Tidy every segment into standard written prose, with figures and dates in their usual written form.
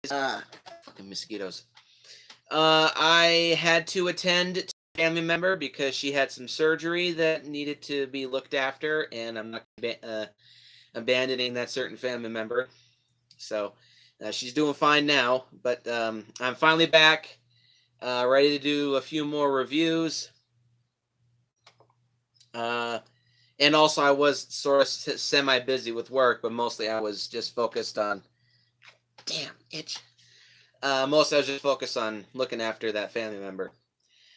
Fucking mosquitoes. I had to attend to a family member because she had some surgery that needed to be looked after, and I'm not abandoning that certain family member. So she's doing fine now, but I'm finally back, ready to do a few more reviews. Uh, and also, I was sort of semi busy with work, but mostly I was just focused on. Damn, itch. Mostly I was just focused on looking after that family member.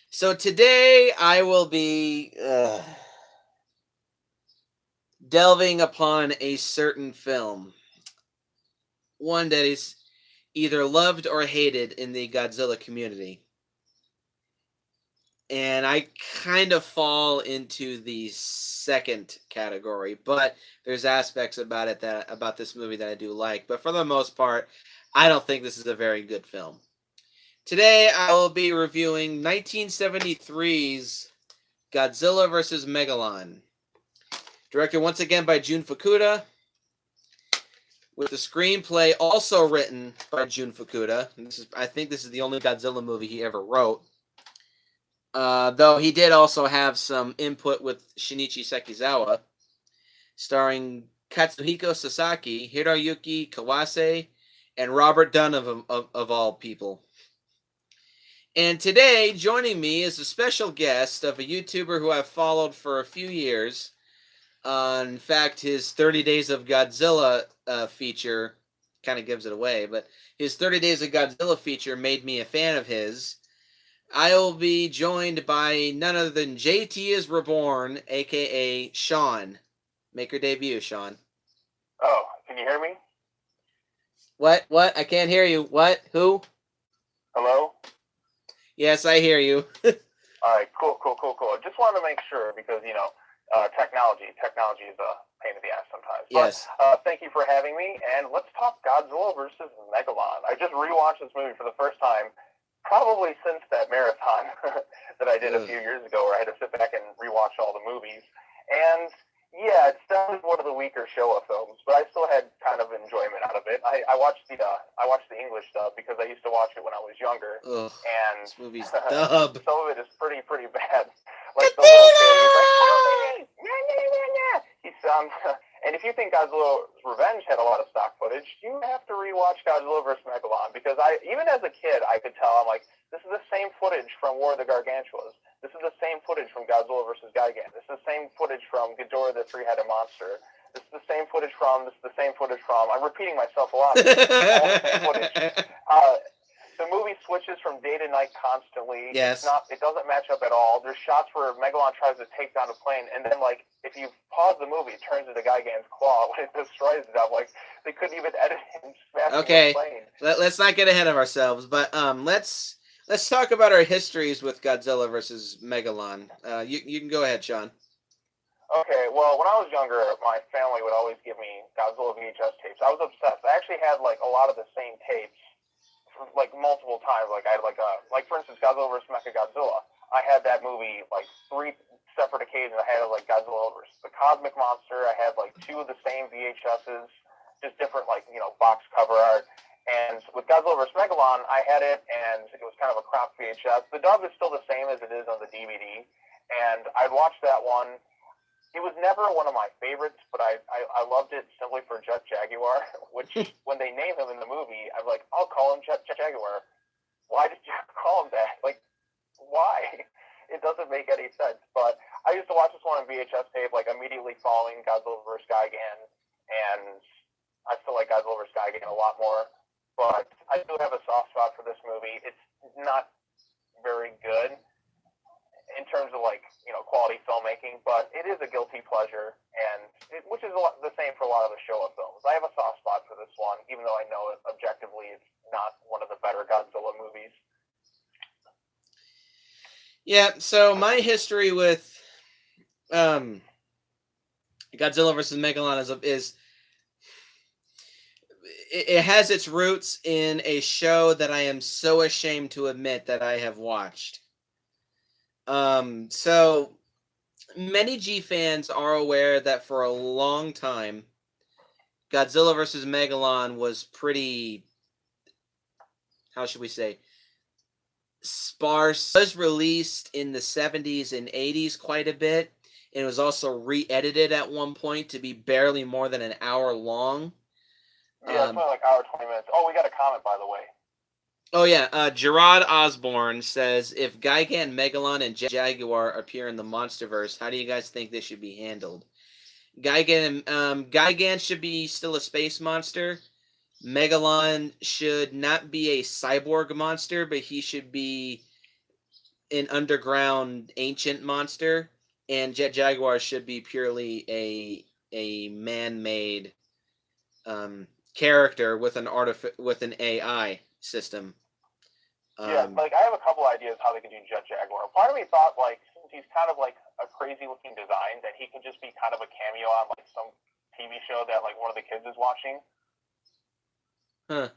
So today I will be delving upon a certain film, one that is either loved or hated in the Godzilla community. And I kind of fall into the second category, but there's aspects about this movie that I do like. But for the most part, I don't think this is a very good film. Today I will be reviewing 1973's Godzilla vs. Megalon. Directed once again by Jun Fukuda, with the screenplay also written by Jun Fukuda. I think this is the only Godzilla movie he ever wrote. Though he did also have some input with Shinichi Sekizawa, starring Katsuhiko Sasaki, Hiroyuki Kawase, and Robert Dunn of all people. And today, joining me is a special guest of a YouTuber who I've followed for a few years. In fact, his 30 Days of Godzilla feature kind of gives it away, but his 30 Days of Godzilla feature made me a fan of his. I will be joined by none other than JT is Reborn, aka Sean. Make your debut, Sean. Oh, can you hear me? What? I can't hear you. What? Who? Hello? Yes, I hear you. All right, cool. Just wanted to make sure because, technology is a pain in the ass sometimes. Yes. But thank you for having me, and let's talk Godzilla versus Megalon. I just rewatched this movie for the first time, probably since that marathon that I did a few years ago where I had to sit back and rewatch all the movies. And yeah, it's definitely one of the weaker Showa films, but I still had kind of enjoyment out of it. I watched the English dub because I used to watch it when I was younger. Ugh, and this movie's dub. Some of it is pretty bad. Like the little kid, he's like, he sounds. And if you think Godzilla's Revenge had a lot of stock footage, you have to rewatch Godzilla vs. Megalon because even as a kid, I could tell. I'm like, this is the same footage from War of the Gargantuas. This is the same footage from Godzilla vs. Gigan. This is the same footage from Ghidorah the Three-Headed Monster. This is the same footage from. This is the same footage from. I'm repeating myself a lot. All the same footage. The movie switches from day to night constantly. Yes. It doesn't match up at all. There's shots where Megalon tries to take down a plane, and then, like, if you pause the movie, it turns into Gigan's claw when it destroys it. I'm like, they couldn't even edit him smashing the plane. Let's not get ahead of ourselves, but let's talk about our histories with Godzilla versus Megalon. You can go ahead, Sean. Okay, well, when I was younger, my family would always give me Godzilla VHS tapes. I was obsessed. I actually had, like, a lot of the same tapes, like, multiple times. Like, I had, like for instance, Godzilla vs. Mechagodzilla. I had that movie, like, 3 separate occasions. I had, like, Godzilla vs. the Cosmic Monster. I had, like, 2 of the same VHSs, just different, like, box cover art. And with Godzilla vs. Megalon, I had it, and it was kind of a crop VHS. The dub is still the same as it is on the DVD, and I'd watch that one. It was never one of my favorites, but I loved it simply for Jet Jaguar, which when they name him in the movie, I'm like, I'll call him Jet Jaguar. Why did you call him that? Like, why? It doesn't make any sense. But I used to watch this one on VHS tape, like immediately following Godzilla vs. Gigan, and I still like Godzilla vs. Gigan a lot more. But I do have a soft spot for this movie. It's not very good in terms of, like, quality filmmaking, but it is a guilty pleasure, and which is the same for a lot of the Showa films. I have a soft spot for this one, even though I know it objectively it's not one of the better Godzilla movies. Yeah, so my history with Godzilla vs. Megalon is it has its roots in a show that I am so ashamed to admit that I have watched. So many G fans are aware that for a long time, Godzilla vs. Megalon was pretty how should we say, sparse. It was released in the 70s and 80s quite a bit. And it was also re-edited at one point to be barely more than an hour long. Yeah, it's only like hour 20 minutes. Oh, we got a comment, by the way. Oh yeah, Gerard Osborne says, if Gigan, Megalon, and Jaguar appear in the MonsterVerse, how do you guys think this should be handled? Gigan should be still a space monster. Megalon should not be a cyborg monster, but he should be an underground ancient monster. And Jet Jaguar should be purely a man-made character with an AI system. Yeah, like I have a couple ideas how they could do Jet Jaguar. Part of me thought, like, since he's kind of like a crazy looking design, that he could just be kind of a cameo on like some TV show that like one of the kids is watching. Huh.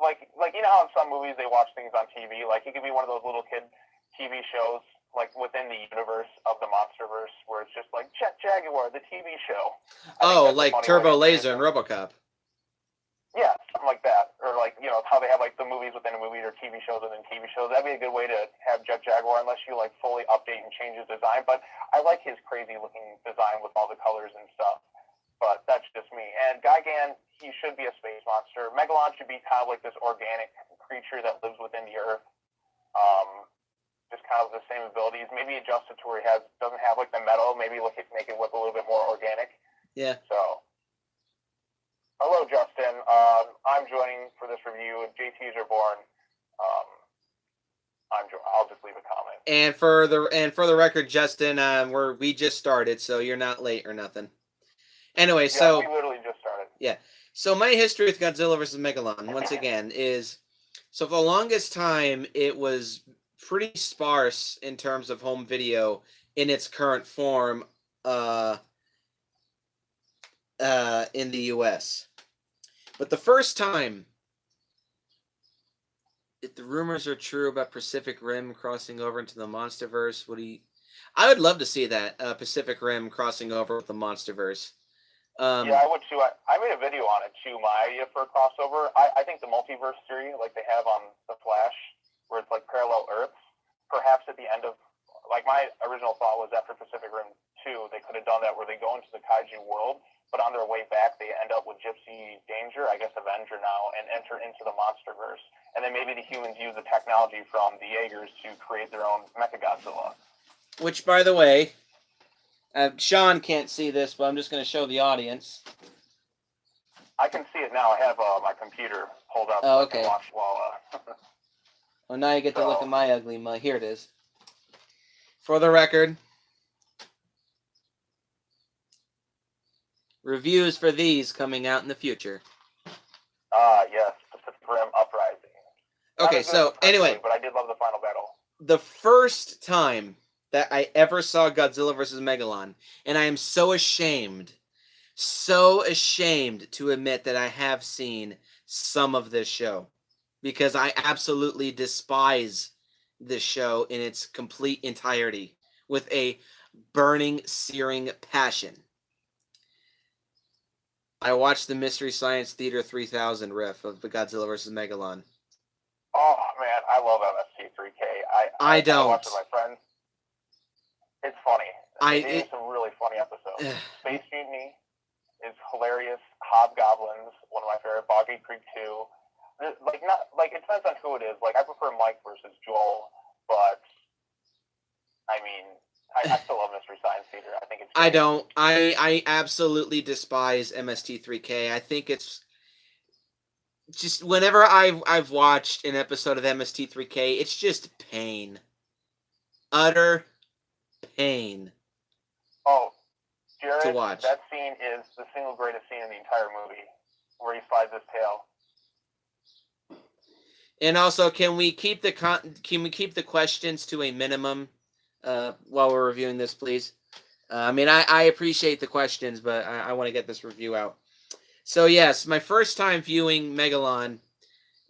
Like you know how in some movies they watch things on TV. Like he could be one of those little kid TV shows like within the universe of the MonsterVerse, where it's just like Jet Jaguar, the TV show. Oh, like Turbo Laser and RoboCop. Yeah, something like that. Or like, you know, how they have like the movies within a movie or TV shows within TV shows. That'd be a good way to have Jet Jaguar, unless you like fully update and change his design. But I like his crazy looking design with all the colors and stuff. But that's just me. And Gigan, he should be a space monster. Megalon should be kind of like this organic creature that lives within the earth. Just kind of the same abilities. Maybe adjust it to where he doesn't have like the metal. Maybe make it look a little bit more organic. Yeah. So. Hello, Justin. I'm joining for this review. JTs are born. I'll just leave a comment. And for the record, Justin, we just started, so you're not late or nothing. Anyway, yeah, so we literally just started. Yeah. So my history with Godzilla vs. Megalon, once again, is so for the longest time it was pretty sparse in terms of home video in its current form in the US. But the first time, if the rumors are true about Pacific Rim crossing over into the MonsterVerse, I would love to see that Pacific Rim crossing over with the MonsterVerse. Yeah, I would too. I made a video on it too. My idea for a crossover. I think the multiverse theory, like they have on The Flash, where it's like parallel Earths. Perhaps at the end of, like my original thought was after Pacific Rim 2, they could have done that where they go into the kaiju world, but on their way back they end up with Gypsy Danger, I guess Avenger now, and enter into the MonsterVerse. And then maybe the humans use the technology from the Jaegers to create their own Mechagodzilla. Which, by the way, Sean can't see this, but I'm just going to show the audience. I can see it now. I have my computer pulled up. Oh, okay. So I can watch while. Well, now you get to look at my ugly mug. Here it is. For the record, reviews for these coming out in the future. Yes, Pacific Rim Uprising. Okay, so anyway, but I did love the final battle. The first time that I ever saw Godzilla vs. Megalon, and I am so ashamed to admit that I have seen some of this show, because I absolutely despise this show in its complete entirety with a burning, searing passion. I watched the Mystery Science Theater 3000 riff of the Godzilla vs. Megalon. Oh man, I love MST3K. I don't. I watch with my friends. It's funny. They do some really funny episodes. Space Mutiny is hilarious. Hobgoblins, one of my favorite. Boggy Creek 2. It depends on who it is. Like I prefer Mike versus Joel, but I mean, I still love Mystery Science Theater. I think it's great. I don't. I absolutely despise MST3K. I think it's just whenever I've watched an episode of MST3K, it's just pain. Utter pain. Oh, Jared, to watch. That scene is the single greatest scene in the entire movie, where he slides his tail. And also, can we keep the questions to a minimum while we're reviewing this, please? I mean, I appreciate the questions, but I want to get this review out. So yes, my first time viewing Megalon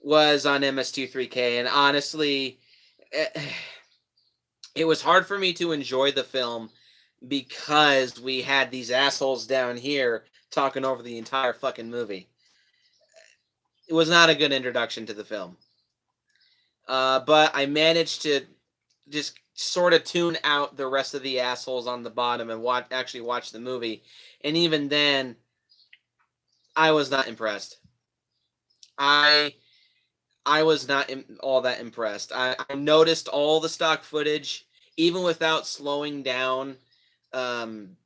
was on MST3K, and honestly, it was hard for me to enjoy the film because we had these assholes down here talking over the entire fucking movie. It was not a good introduction to the film. But I managed to just sort of tune out the rest of the assholes on the bottom and actually watch the movie. And even then, I was not impressed. I I was not all that impressed. I noticed all the stock footage, even without slowing down um,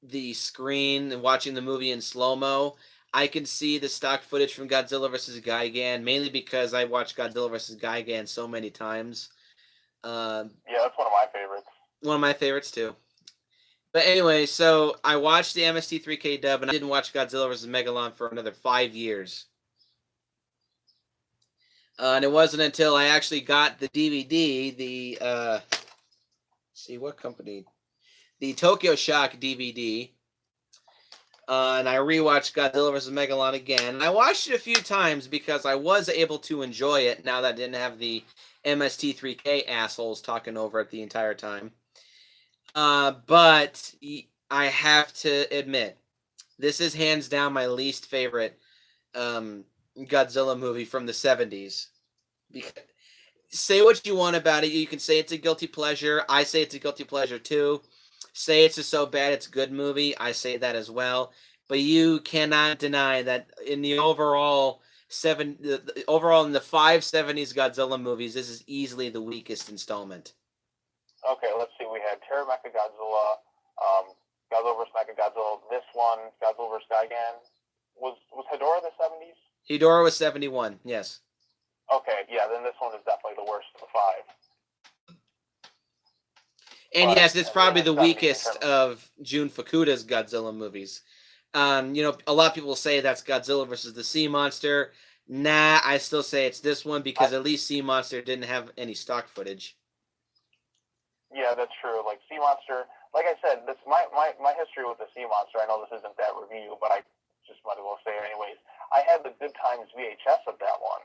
the screen and watching the movie in slow mo. I could see the stock footage from Godzilla vs. Gigan, mainly because I watched Godzilla vs. Gigan so many times. Yeah, that's one of my favorites. One of my favorites too. But anyway, so I watched the MST3K dub, and I didn't watch Godzilla vs. Megalon for another 5 years. And it wasn't until I actually got the DVD, see what company, the Tokyo Shock DVD, and I rewatched Godzilla vs. Megalon again. And I watched it a few times because I was able to enjoy it now that I didn't have the MST3K assholes talking over it the entire time. But I have to admit, this is hands down my least favorite Godzilla movie from the 70s. Because, say what you want about it. You can say it's a guilty pleasure. I say it's a guilty pleasure too. Say it's just so bad it's a good movie. I say that as well. But you cannot deny that in the overall overall in the 570s Godzilla movies, this is easily the weakest installment. Okay, let's see. We had Terror Mechagodzilla, Godzilla vs. Mechagodzilla. This one, Godzilla vs. Gigan. Was Hedorah the 70s? Hedorah was 71. Yes. Okay, yeah. Then this one is definitely the worst of the five. And but, yes, it's probably the weakest of Jun Fukuda's Godzilla movies. A lot of people say that's Godzilla versus the Sea Monster. Nah, I still say it's this one because at least Sea Monster didn't have any stock footage. Yeah, that's true. Like Sea Monster, like I said, this my history with the Sea Monster. I know this isn't that review, but I just might as well say it anyways. I had the Good Times VHS of that one,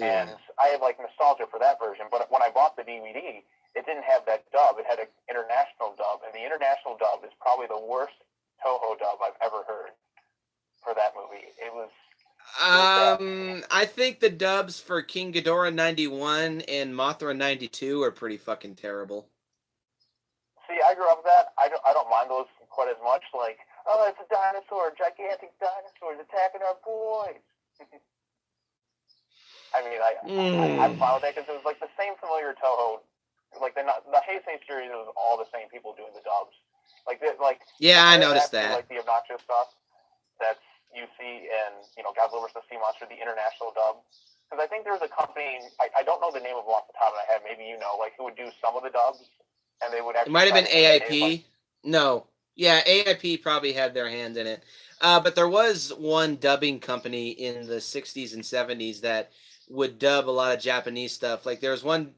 and I have like nostalgia for that version. But when I bought the DVD, it didn't have that dub. It had an international dub, and the international dub is probably the worst Toho dub I've ever heard for that movie. It was. I think the dubs for King Ghidorah 91 and Mothra 92 are pretty fucking terrible. See, I grew up with that. I don't mind those quite as much. Like, oh, it's a dinosaur, gigantic dinosaurs attacking our boys. I mean, I'm fine with that because it was like the same familiar Toho. Like the Heisei series, it was all the same people doing the dubs. Yeah, I noticed that. Like the obnoxious stuff that you see in Godzilla vs. Sea Monster, the international dub. Because I think there's a company, I don't know the name of them off the top of my head. Maybe who would do some of the dubs. And they would actually. It might have been AIP. No. Yeah, AIP probably had their hand in it. But there was one dubbing company in the 60s and 70s that would dub a lot of Japanese stuff. Like there's one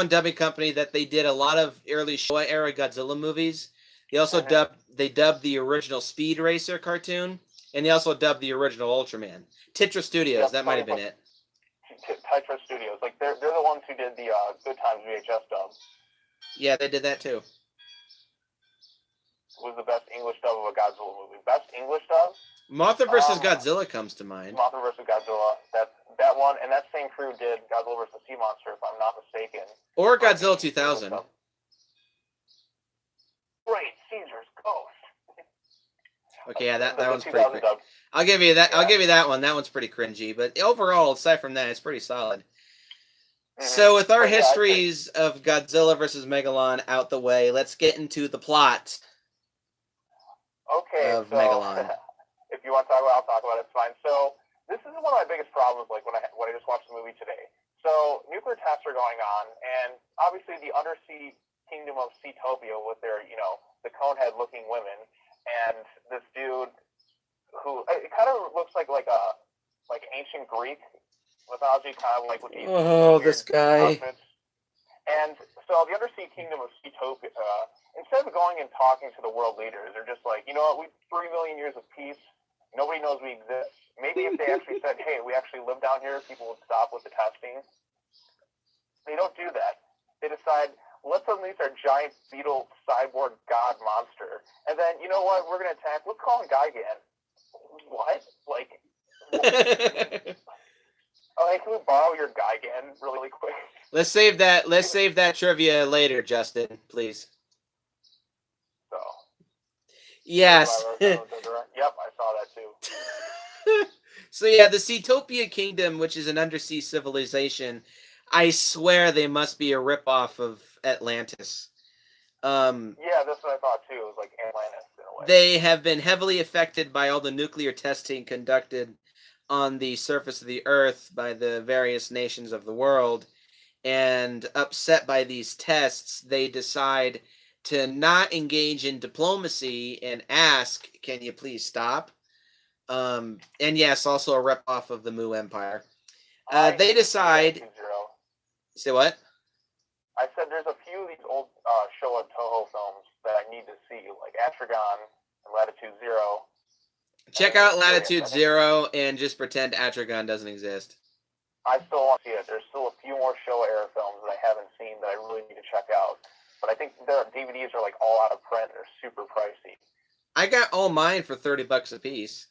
dubbing company that they did a lot of early Showa era Godzilla movies. They also dubbed the original Speed Racer cartoon, and they also dubbed the original Ultraman. Titra Studios, that might have been it. Titra Studios, like they're the ones who did the Good Times VHS dub. Yeah, they did that too. Was the best English dub of a Godzilla movie. Best English dub? Mothra vs. Godzilla comes to mind. Mothra vs. Godzilla. That one, and that same crew did Godzilla vs. Sea Monster, if I'm not mistaken. Or Godzilla 2000. Great Caesar's Ghost. Okay, yeah, that one's pretty cringy. I'll give you that. Yeah. I'll give you that one. That one's pretty cringy, but overall, aside from that, it's pretty solid. So with our histories of Godzilla versus Megalon out the way, let's get into the plot of Megalon. If you want to talk about it, I'll talk about it. It's fine. So this is one of my biggest problems, like when I just watched the movie today. So nuclear tests are going on, and obviously the undersea kingdom of Seatopia with their, the cone-head-looking women, and this dude who it kind of looks like ancient Greek mythology, kind of like with these this guy. Outfits. And so the undersea kingdom of Seatopia, instead of going and talking to the world leaders, they're just like, you know what, we 3 million years of peace, nobody knows we exist. Maybe if they actually said, hey, we actually live down here, people would stop with the testing. They don't do that. They decide, let's unleash our giant beetle cyborg god monster. And then, you know what, we're going to attack, let's call him Gigan. What? What? Oh, hey, can we borrow your Gigan really quick? Let's save that. Let's save that trivia later, Justin, please. So. Yes. Yep, I saw that too. So yeah, the Seatopia Kingdom, which is an undersea civilization, I swear they must be a ripoff of Atlantis. Yeah, that's what I thought too. It was like Atlantis in a way. They have been heavily affected by all the nuclear testing conducted on the surface of the Earth by the various nations of the world, and upset by these tests, they decide to not engage in diplomacy and ask, "Can you please stop?" And yes, also a rep off of the Mu Empire. They decide. Say what? I said there's a few of these old Showa Toho films that I need to see, like Atragon and Latitude Zero. Check out Latitude Zero and just pretend Atragon doesn't exist. I still want to see it. There's still a few more Showa era films that I haven't seen that I really need to check out. But I think their DVDs are like all out of print. They're super pricey. I got all mine for $30 a piece.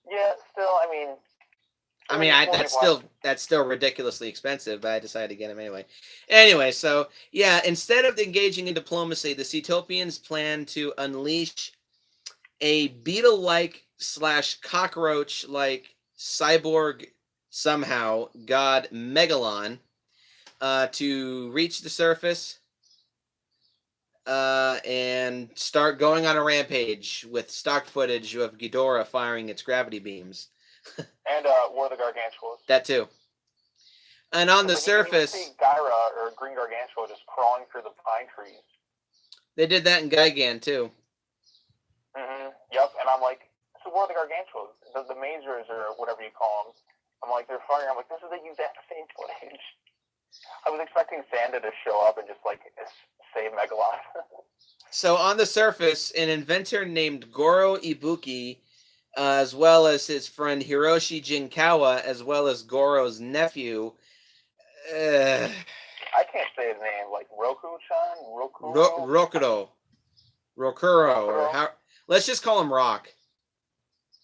Yeah, still, I mean, that's still ridiculously expensive, but I decided to get them anyway. Anyway, so yeah, instead of engaging in diplomacy, the Seatopians plan to unleash a beetle-like / cockroach-like cyborg somehow god Megalon to reach the surface and start going on a rampage with stock footage of Ghidorah firing its gravity beams. And War of the Gargantuas. That too. And on the surface, you see Gyra or Green Gargantua just crawling through the pine trees. They did that in Gigan too. Yep, and I'm like, so War of the Gargantuas, the Mazers or whatever you call them. I'm like, they're firing. I'm like, this is the exact same footage. I was expecting Sanda to show up and just like save Megalon. So on the surface, an inventor named Goro Ibuki, as well as his friend Hiroshi Jinkawa, as well as Goro's nephew. I can't say his name. Like Roku-chan, Rokuro, or how? Let's just call him Rock,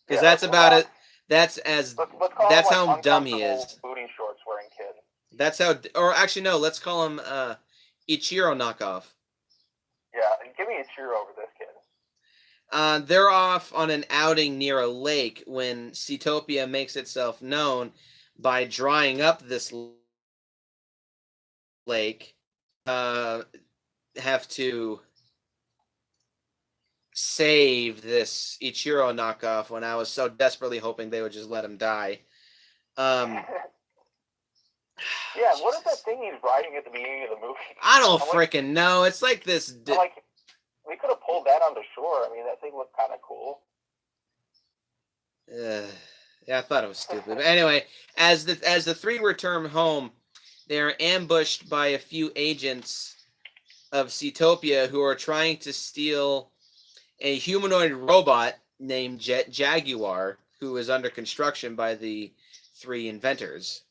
because that's about it. That's that's how dumb he is. Booty shorts wearing kid. That's how, or actually no, let's call him Ichiro knockoff. Yeah, give me Ichiro over this kid. They're off on an outing near a lake when Seatopia makes itself known by drying up this lake. Have to save this Ichiro knockoff when I was so desperately hoping they would just let him die. Yeah, what is that thing he's riding at the beginning of the movie? I don't freaking know. It's like this. Like, we could have pulled that on the shore. I mean, that thing looked kind of cool. Yeah, I thought it was stupid. But anyway, as the three return home, they are ambushed by a few agents of Seatopia who are trying to steal a humanoid robot named Jet Jaguar, who is under construction by the three inventors.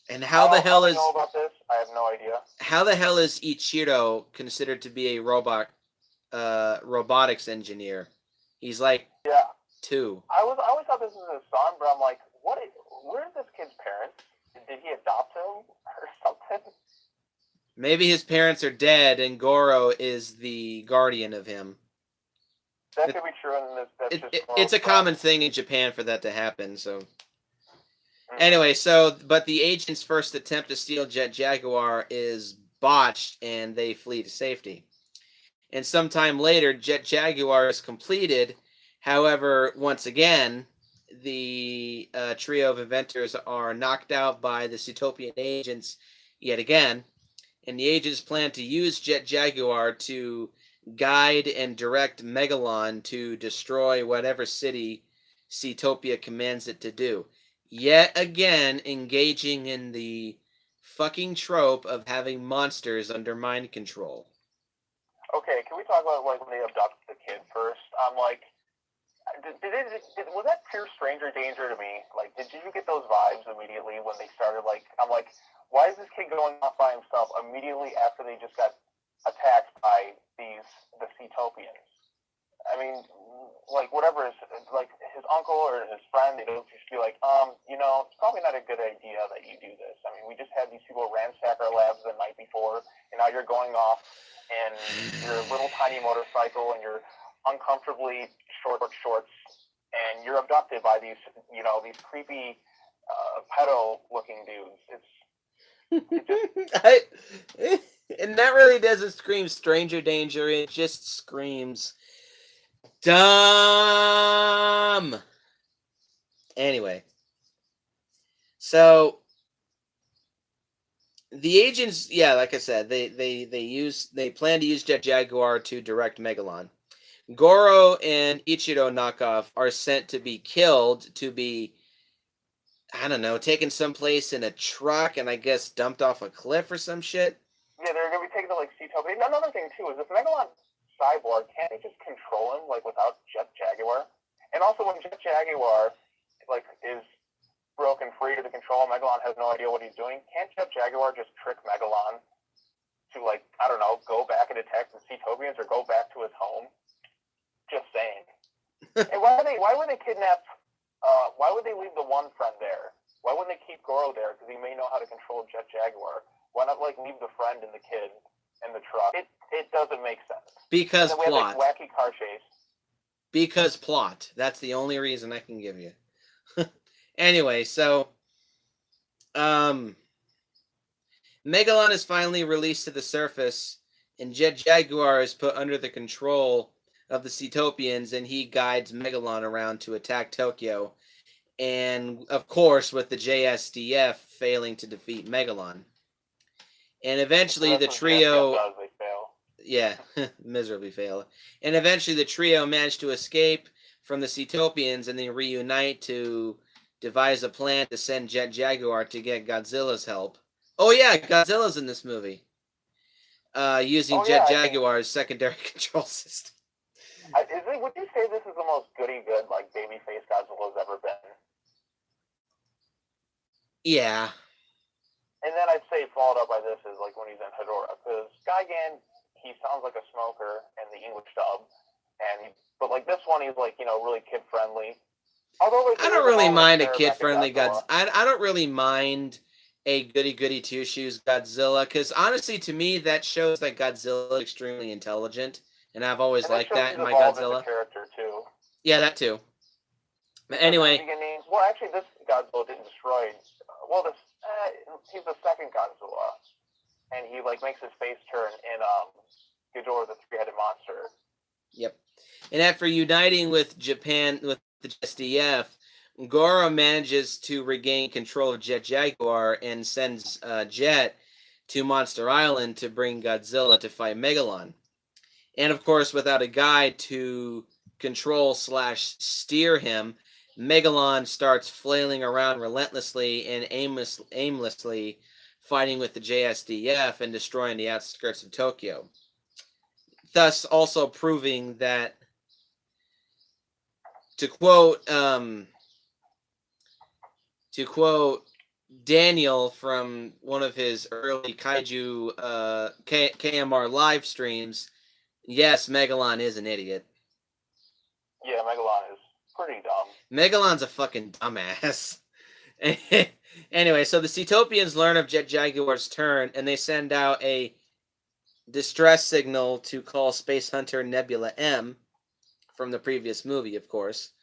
And how the hell is know about this? I have no idea. How the hell is Ichiro considered to be a robotics engineer? He's like 2. I always thought this was his son, but I'm like, where are this kid's parents? Did he adopt him or something? Maybe his parents are dead and Goro is the guardian of him. That could be true, and it's a common thing in Japan for that to happen, so. Anyway, but the agent's first attempt to steal Jet Jaguar is botched, and they flee to safety. And sometime later, Jet Jaguar is completed. However, once again, the trio of inventors are knocked out by the Seatopian agents yet again. And the agents plan to use Jet Jaguar to guide and direct Megalon to destroy whatever city Seatopia commands it to do. Yet again, engaging in the fucking trope of having monsters under mind control. Okay, can we talk about like when they abducted the kid first? I'm like, was that pure stranger danger to me? Like, did you get those vibes immediately when they started? Like, I'm like, why is this kid going off by himself immediately after they just got attacked by the Seatopians? I mean, like whatever like his uncle or his friend, they don't just be like, it's probably not a good idea that you do this. I mean, we just had these people ransack our labs the night before, and now you're going off in your little tiny motorcycle and your uncomfortably short shorts, and you're abducted by these creepy pedo-looking dudes. And that really doesn't scream stranger danger. It just screams dumb. Anyway, so the agents, yeah, like I said, they plan to use Jet Jaguar to direct Megalon. Goro and Ichiro knockoff are sent to be killed, to be, I don't know, taken someplace in a truck and I guess dumped off a cliff or some shit. Yeah, they're gonna be taken to like Seatopia. Another thing too is if Megalon cyborg, can't they just control him like without Jet Jaguar? And also when Jet Jaguar is broken free to control, Megalon has no idea what he's doing. Can't Jet Jaguar just trick Megalon to go back and attack the Seatopians or go back to his home? Just saying. And why would they kidnap? Why would they leave the one friend there? Why wouldn't they keep Goro there? Because he may know how to control Jet Jaguar. Why not leave the friend and the kid in the truck? It doesn't make sense. Because and then we plot. Have, wacky car chase. Because plot. That's the only reason I can give you. Anyway, so Megalon is finally released to the surface, and Jet Jaguar is put under the control of the Seatopians, and he guides Megalon around to attack Tokyo. And of course, with the JSDF failing to defeat Megalon. And eventually the trio miserably fail. And eventually the trio managed to escape from the Seatopians and they reunite to devise a plan to send Jet Jaguar to get Godzilla's help. Oh yeah, Godzilla's in this movie. Using Jet Jaguar's secondary control system. Would you say this is the most goody-good, babyface Godzilla's ever been? Yeah. And then I'd say followed up by this is when he's in Hedorah, because Gigan, he sounds like a smoker in the English dub, but this one he's really kid friendly. Although I don't really mind a kid friendly Godzilla. I don't really mind a goody two shoes Godzilla, because honestly to me that shows that Godzilla is extremely intelligent, and I've always liked that in my Godzilla. Character too. Yeah, that too. But anyway. Well, actually, this Godzilla didn't destroy. Well, he's the second Godzilla, and he makes his face turn in Ghidorah the Three-Headed Monster. Yep. And after uniting with Japan with the JSDF, Goro manages to regain control of Jet Jaguar and sends Jet to Monster Island to bring Godzilla to fight Megalon. And of course, without a guide to control/steer him, Megalon starts flailing around relentlessly and aimlessly fighting with the JSDF and destroying the outskirts of Tokyo. Thus also proving that, to quote Daniel from one of his early Kaiju KMR live streams, yes, Megalon is an idiot. Yeah, Megalon is pretty dumb. Megalon's a fucking dumbass. Anyway, so the Seatopians learn of Jet Jaguar's turn, and they send out a distress signal to call Space Hunter Nebula M, from the previous movie, of course,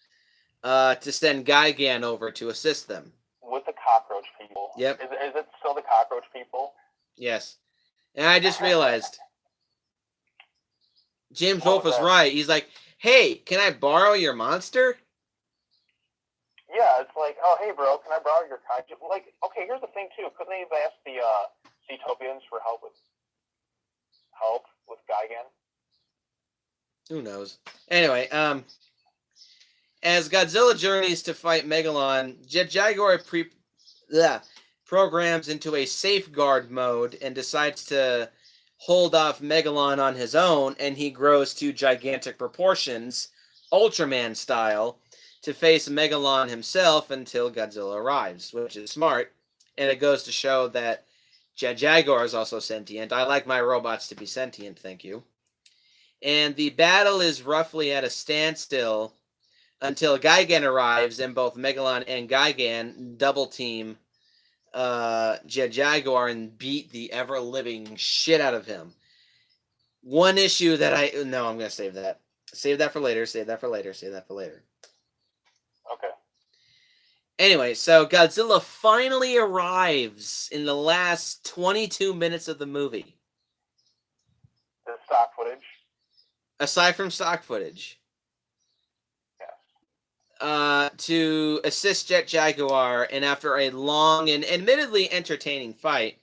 to send Gigan over to assist them. With the cockroach people. Yep. Is it still the cockroach people? Yes. And I just realized, James Wolfe was right. He's like, hey, can I borrow your monster? Yeah, it's like, oh, hey, bro, can I borrow your kaiju? Okay, here's the thing, too. Couldn't they have asked the Seatopians for help with Gigan? Who knows? Anyway, as Godzilla journeys to fight Megalon, Jet Jaguar programs into a safeguard mode and decides to hold off Megalon on his own, and he grows to gigantic proportions, Ultraman style, to face Megalon himself until Godzilla arrives, which is smart, and it goes to show that Jet Jaguar is also sentient. I like my robots to be sentient, thank you. and the battle is roughly at a standstill until Gigan arrives, and both Megalon and Gigan double team Jet Jaguar and beat the ever living shit out of him. One issue that I'm gonna save that. Save that for later. Save that for later. Save that for later. Okay. Anyway, so Godzilla finally arrives in the last 22 minutes of the movie. The stock footage. Aside from stock footage. To assist Jet Jaguar, and after a long and admittedly entertaining fight,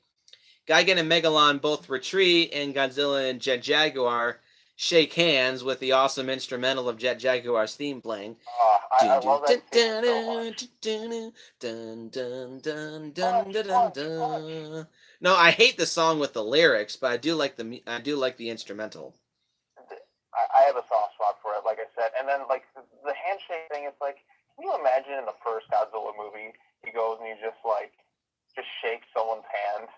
Gigan and Megalon both retreat, and Godzilla and Jet Jaguar shake hands with the awesome instrumental of Jet Jaguar's theme playing. I love that theme so much. No, I hate the song with the lyrics, but I do like the instrumental. I have a soft spot for it, like I said. And then, like, the handshake thing, it's like, can you imagine in the first Godzilla movie, he goes and he just shakes someone's hand?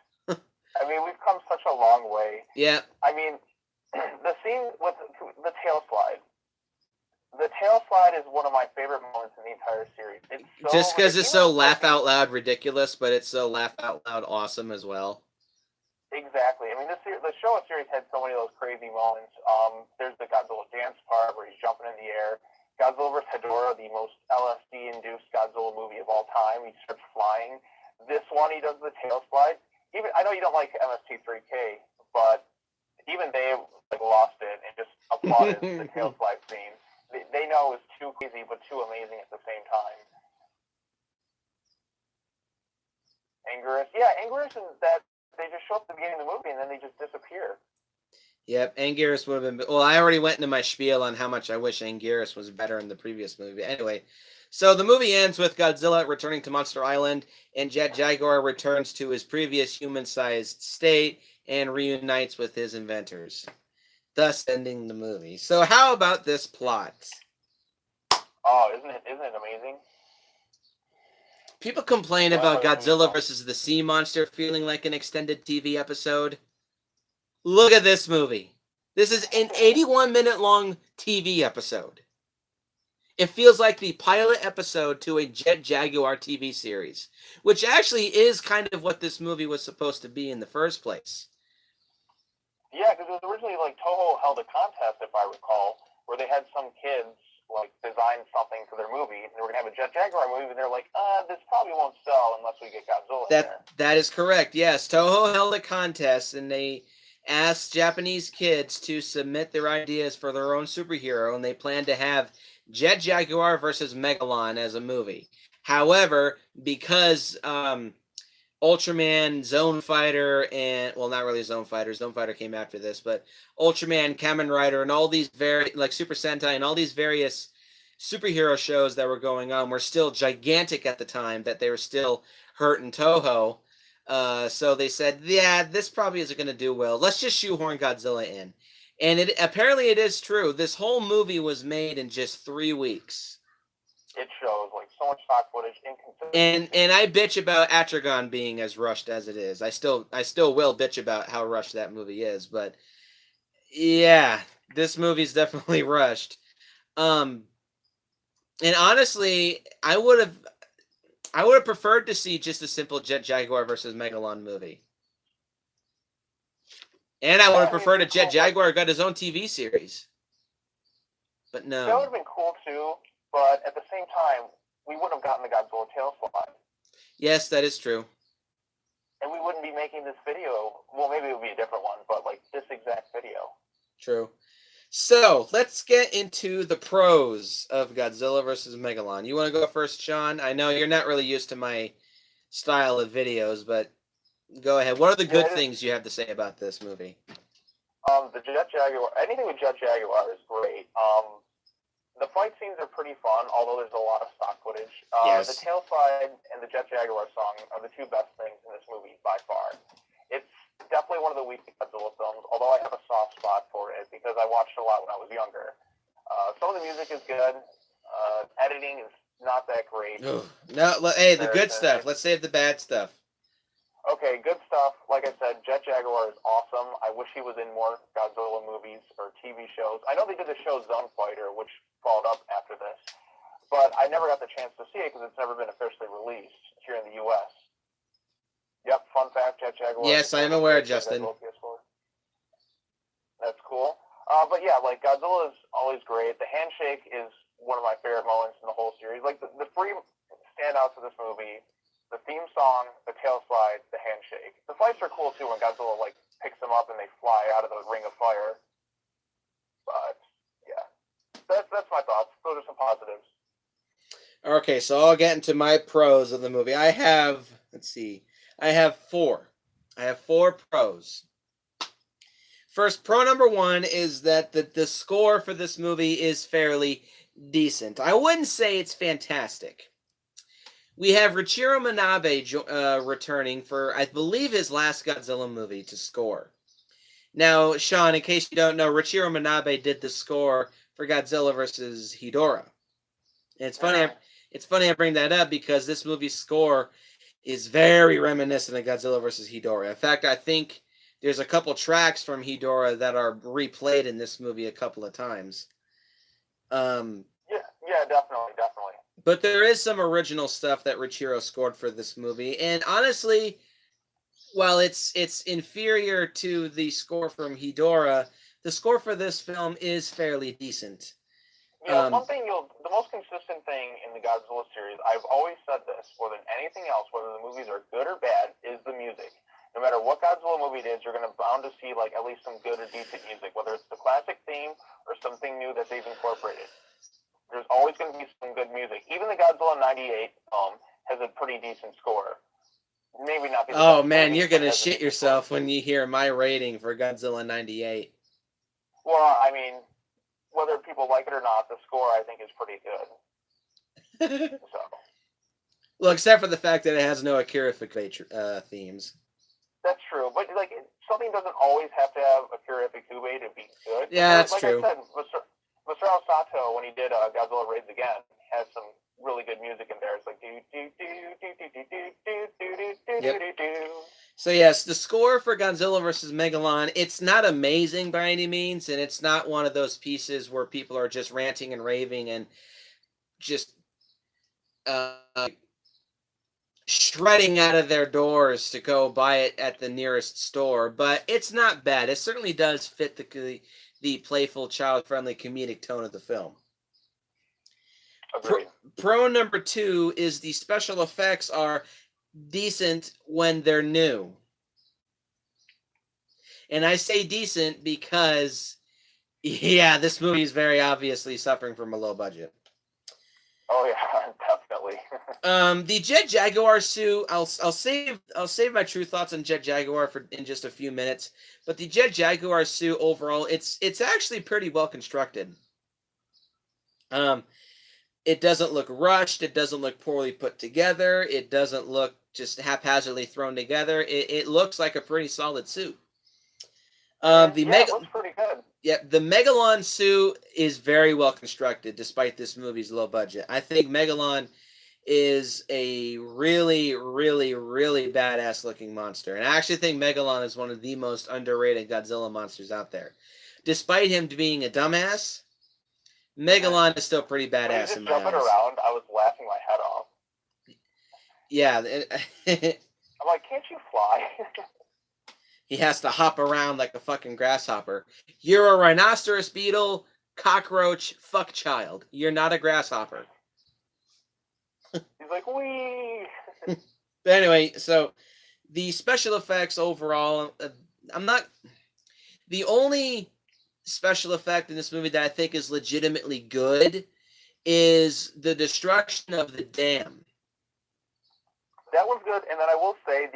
I mean, we've come such a long way. Yeah. I mean, the scene with the tail slide. The tail slide is one of my favorite moments in the entire series. It's so, just because it's so laugh out loud ridiculous, but it's so laugh out loud awesome as well. Exactly. I mean, the Showa series had so many of those crazy moments. There's the Godzilla dance part where he's jumping in the air. Godzilla vs. Hedorah, the most LSD-induced Godzilla movie of all time. He starts flying. This one, he does the tail slide. Even I know you don't like MST3K, but even they lost it and just applauded the tail slide scene. They know it was too crazy but too amazing at the same time. Anguirus, and that. They just show up at the beginning of the movie and then they just disappear. Yep, Anguirus would have been... Well, I already went into my spiel on how much I wish Anguirus was better in the previous movie. Anyway, so the movie ends with Godzilla returning to Monster Island, and Jet Jaguar returns to his previous human-sized state and reunites with his inventors, thus ending the movie. So how about this plot? Oh, isn't it amazing? People complain about Godzilla versus the Sea Monster feeling like an extended TV episode. Look at this movie. This is an 81-minute long TV episode. It feels like the pilot episode to a Jet Jaguar TV series, which actually is kind of what this movie was supposed to be in the first place. Yeah, because it was originally Toho held a contest, if I recall, where they had some kids design something for their movie, and they were going to have a Jet Jaguar movie, and they're like, this probably won't sell unless we get Godzilla in there. That is correct, yes. Toho held a contest, and they asked Japanese kids to submit their ideas for their own superhero, and they planned to have Jet Jaguar versus Megalon as a movie. However, because Ultraman, Zone Fighter, and... Well, not really Zone Fighter. Zone Fighter came after this, but Ultraman, Kamen Rider, and all these Super Sentai, and all these various superhero shows that were going on were still gigantic at the time, that they were still hurting Toho. So they said, yeah, this probably isn't going to do well. Let's just shoehorn Godzilla in. And apparently it is true. This whole movie was made in just 3 weeks. It shows so much stock footage, inconsistent. And I bitch about Atragon being as rushed as it is. I still will bitch about how rushed that movie is, but yeah, this movie's definitely rushed. And honestly, I would have preferred to see just a simple Jet Jaguar versus Megalon movie. And I would have preferred a Jet Jaguar got his own TV series. But no. That would have been cool too, but at the same time, we wouldn't have gotten the Godzilla tail slide. Yes, that is true. And we wouldn't be making this video. Well, maybe it would be a different one, but this exact video. True. So, let's get into the pros of Godzilla versus Megalon. You want to go first, Sean? I know you're not really used to my style of videos, but go ahead. What are the good things you have to say about this movie? The Jet Jaguar, anything with Jet Jaguar is great. The fight scenes are pretty fun, although there's a lot of stock footage. Yes. The tail slide and the Jet Jaguar song are the two best things in this movie by far. It's definitely one of the weakest Godzilla films, although I have a soft spot for it because I watched a lot when I was younger. Some of the music is good. Editing is not that great. No, hey, the good stuff. Let's save the bad stuff. Okay, good stuff. like I said, Jet Jaguar is awesome. I wish he was in more Godzilla movies or TV shows. I know they did the show Zone Fighter, which followed up after this, but I never got the chance to see it because it's never been officially released here in the U.S. Yep, fun fact, Jet Jaguar. Yes, I am aware, Justin. That's cool. But yeah, like, Godzilla is always great. The handshake is one of my favorite moments in the whole series. Like, the three standouts of this movie: the theme song, the tail slide, the handshake. The fights are cool too when Godzilla like picks them up and they fly out of the ring of fire. But yeah, that's my thoughts. Those are some positives. Okay, so I'll get into my pros of the movie. I have four. I have four pros. First, pro number one is that the score for this movie is fairly decent. I wouldn't say it's fantastic. We have Richiro Manabe returning for, I believe, his last Godzilla movie to score. Now, Sean, in case you don't know, Richiro Manabe did the score for Godzilla vs. Hedorah. And it's funny I bring that up because this movie's score is very reminiscent of Godzilla vs. Hedorah. In fact, I think there's a couple tracks from Hedorah that are replayed in this movie a couple of times. Yeah, definitely. But there is some original stuff that Richiro scored for this movie, and honestly, while it's inferior to the score from Hedorah, the score for this film is fairly decent. Yeah, the most consistent thing in the Godzilla series, I've always said this, more than anything else, whether the movies are good or bad, is the music. No matter what Godzilla movie it is, you're bound to see like at least some good or decent music, whether it's the classic theme or something new that they've incorporated. There's always going to be some good music. Even the Godzilla 98 has a pretty decent score. Maybe not the Oh man, you're going to shit yourself when you hear my rating for Godzilla 98. Well, I mean, whether people like it or not, the score I think is pretty good. So. Well, except for the fact that it has no Akira Ifukube themes. That's true, but like something doesn't always have to have Akira Ifukube to be good. Yeah, that's like true. I said, Masaru Sato, when he did Godzilla Raids Again, has some really good music in there. It's like do do do do do do do do do do. So yes, the score for Godzilla vs. Megalon, it's not amazing by any means, and it's not one of those pieces where people are just ranting and raving and just shredding out of their doors to go buy it at the nearest store. But it's not bad. It certainly does fit the playful, child-friendly, comedic tone of the film. Pro number two is the special effects are decent when they're new. And I say decent because, yeah, this movie is very obviously suffering from a low budget. Oh yeah, definitely. The Jet Jaguar suit, I'll save my true thoughts on Jet Jaguar for in just a few minutes. But the Jet Jaguar suit overall, it's actually pretty well constructed. It doesn't look rushed. It doesn't look poorly put together. It doesn't look just haphazardly thrown together. It looks like a pretty solid suit. It looks pretty good. Yeah, the Megalon suit is very well constructed, despite this movie's low budget. I think Megalon is a really, really, really badass looking monster. And I actually think Megalon is one of the most underrated Godzilla monsters out there. Despite him being a dumbass, Megalon is still pretty badass in my eyes. Jumping around, I was laughing my head off. Yeah. I'm like, can't you fly? He has to hop around like a fucking grasshopper. You're a rhinoceros beetle, cockroach, fuck child. You're not a grasshopper. He's like, wee. But anyway, so the special effects overall, the only special effect in this movie that I think is legitimately good is the destruction of the dam. That one's good, and then I will say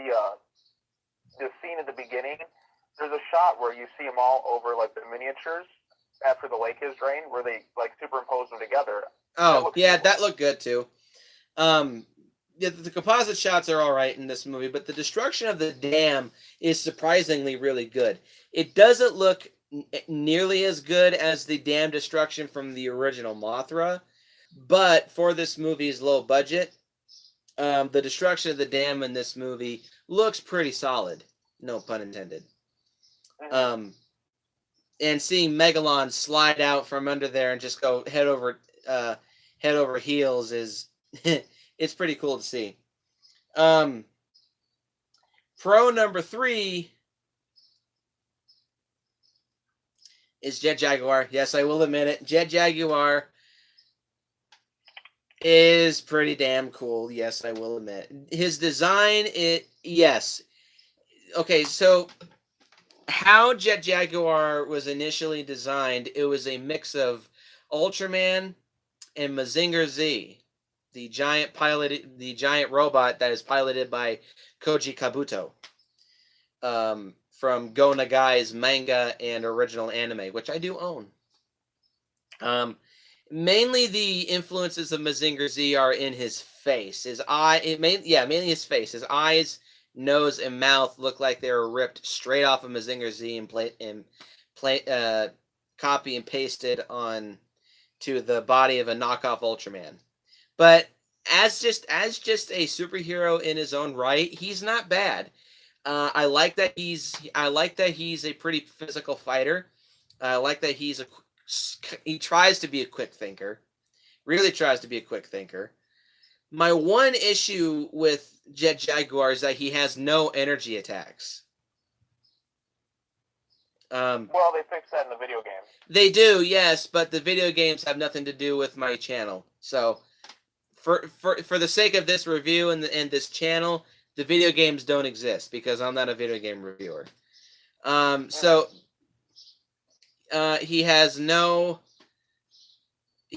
the scene at the beginning, there's a shot where you see them all over like the miniatures after the lake is drained, where they like superimpose them together. Oh, yeah, that looked good too. The composite shots are all right in this movie, but the destruction of the dam is surprisingly really good. It doesn't look nearly as good as the dam destruction from the original Mothra, but for this movie's low budget, the destruction of the dam in this movie looks pretty solid. No pun intended. Mm-hmm. And seeing Megalon slide out from under there and just go head over heels is it's pretty cool to see. Um, Pro number 3 is Jet Jaguar. Yes, I will admit it. Jet Jaguar is pretty damn cool. Yes, I will admit. His design, yes. Okay, so how Jet Jaguar was initially designed, it was a mix of Ultraman and Mazinger Z, the giant robot that is piloted by Koji Kabuto, from Go Nagai's manga and original anime, which I do own. Mainly the influences of Mazinger Z are in his face. His mainly his face. His eyes, nose, and mouth look like they were ripped straight off of Mazinger Z and copy and pasted on to the body of a knockoff Ultraman. But as just a superhero in his own right, he's not bad. I like that he's a pretty physical fighter. I like that he tries to be a quick thinker. Really tries to be a quick thinker. My one issue with Jet Jaguar is that he has no energy attacks. Well, they fixed that in the video game. They do, yes, but the video games have nothing to do with my channel. So, for the sake of this review and this channel, the video games don't exist because I'm not a video game reviewer. So he has no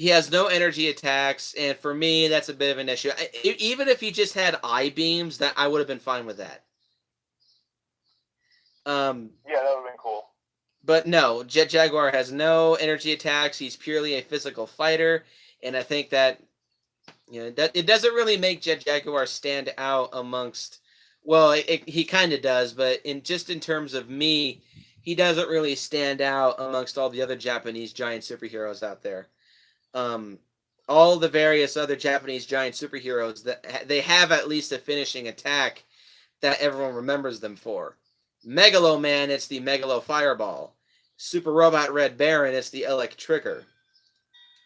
energy attacks, and for me, that's a bit of an issue. Even if he just had eye beams, that I would have been fine with that. Yeah, that would have been cool. But no, Jet Jaguar has no energy attacks. He's purely a physical fighter, and I think that that it doesn't really make Jet Jaguar stand out amongst. Well, he kind of does, but in terms of me, he doesn't really stand out amongst all the other Japanese giant superheroes out there. All the various other Japanese giant superheroes that they have at least a finishing attack that everyone remembers them for. Megalo Man, it's the Megalo Fireball. Super Robot Red Baron, it's the Electricker.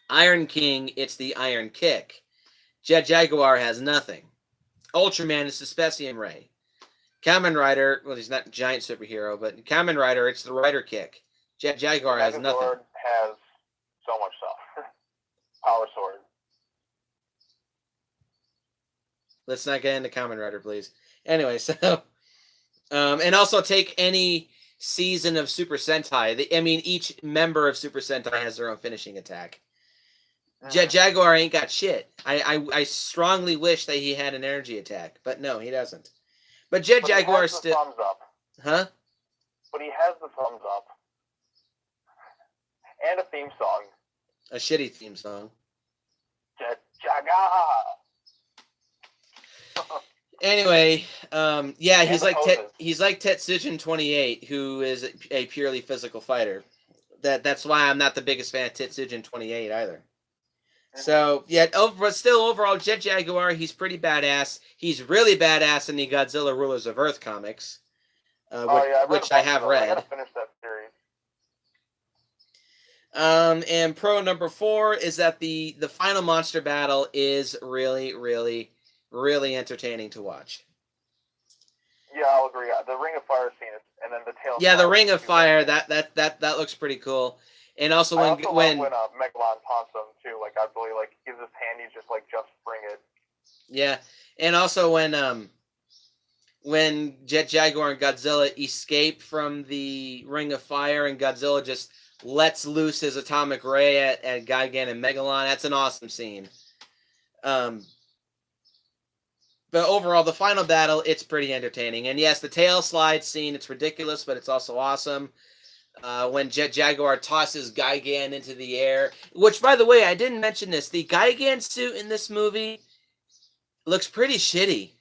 Iron King, it's the Iron Kick. Jet Jaguar has nothing. Ultraman is the Specium Ray. Kamen Rider, well, he's not a giant superhero, but Kamen Rider, it's the Rider Kick. Jet Jaguar has nothing. Megazord has so much stuff. Power Sword. Let's not get into Kamen Rider, please. Anyway, so and also take any season of Super Sentai. Each member of Super Sentai has their own finishing attack. Jet Jaguar ain't got shit. I strongly wish that he had an energy attack, but no, he doesn't. But Jaguar still. Thumbs up. Huh? But he has the thumbs up. And a theme song. A shitty theme song. Jet Jaguar. Anyway, yeah, he's like Tetsujin 28, who is a purely physical fighter. That's why I'm not the biggest fan of Tetsujin 28 either. So yeah, but still overall, Jet Jaguar, he's pretty badass. He's really badass in the Godzilla Rulers of Earth comics, which I have read. I gotta finish that series. And pro number 4 is that the final monster battle is really, really, really entertaining to watch. Yeah, I'll agree. The Ring of Fire scene, and then the tail. Yeah, the Ring of Fire, that looks pretty cool. And also when Megalon taunts him too, like I believe, like gives his hand, he's just like, just bring it. Yeah, and also when Jet Jaguar and Godzilla escape from the Ring of Fire, and Godzilla just lets loose his atomic ray at Gigan and Megalon, that's an awesome scene. But overall, the final battle, it's pretty entertaining. And yes, the tail slide scene, it's ridiculous, but it's also awesome. When Jet Jaguar tosses Gigan into the air. Which, by the way, I didn't mention this. The Gigan suit in this movie looks pretty shitty.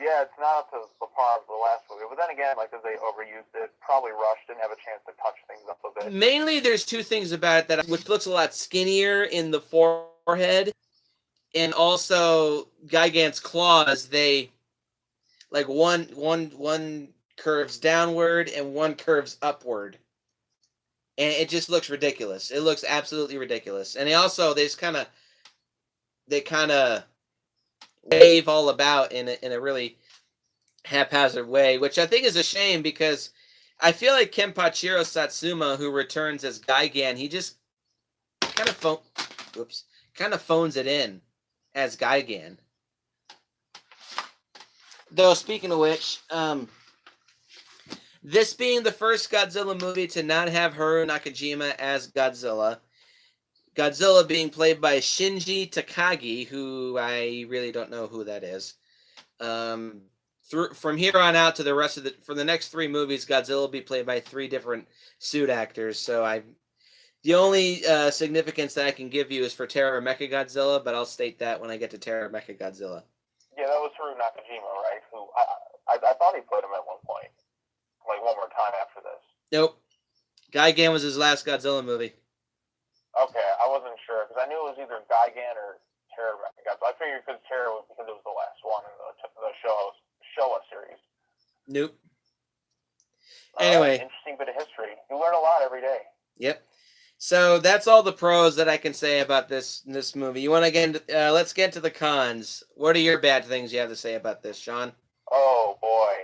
Yeah, it's not up to the par of the last movie. But then again, like, because they overused it, probably rushed, didn't have a chance to touch things up a bit. Mainly, there's two things about it which looks a lot skinnier in the forehead. And also, Gigan's claws, they Like one curves downward and one curves upward, and it just looks ridiculous. It looks absolutely ridiculous. And they kind of wave all about in a really haphazard way, which I think is a shame because I feel like Kenpachiro Satsuma, who returns as Gigan, he just kind of kind of phones it in as Gigan. Though speaking of which, this being the first Godzilla movie to not have Haruo Nakajima as Godzilla, Godzilla being played by Shinji Takagi, who I really don't know who that is. From here on out to the rest of for the next 3 movies, Godzilla will be played by 3 different suit actors. So the only significance that I can give you is for Terror Mechagodzilla, but I'll state that when I get to Terror Mechagodzilla. Yeah, that was Haruo Nakajima, right? Who I thought he played him at one point, like one more time after this. Nope, Gigan was his last Godzilla movie. Okay, I wasn't sure because I knew it was either Gigan or Terror Mechagodzilla. I figured because Terror was because it was the last one in the Showa series. Nope. Anyway, interesting bit of history. You learn a lot every day. Yep. So that's all the pros that I can say about this movie. You want to get into, let's get to the cons. What are your bad things you have to say about this, Sean? Oh boy.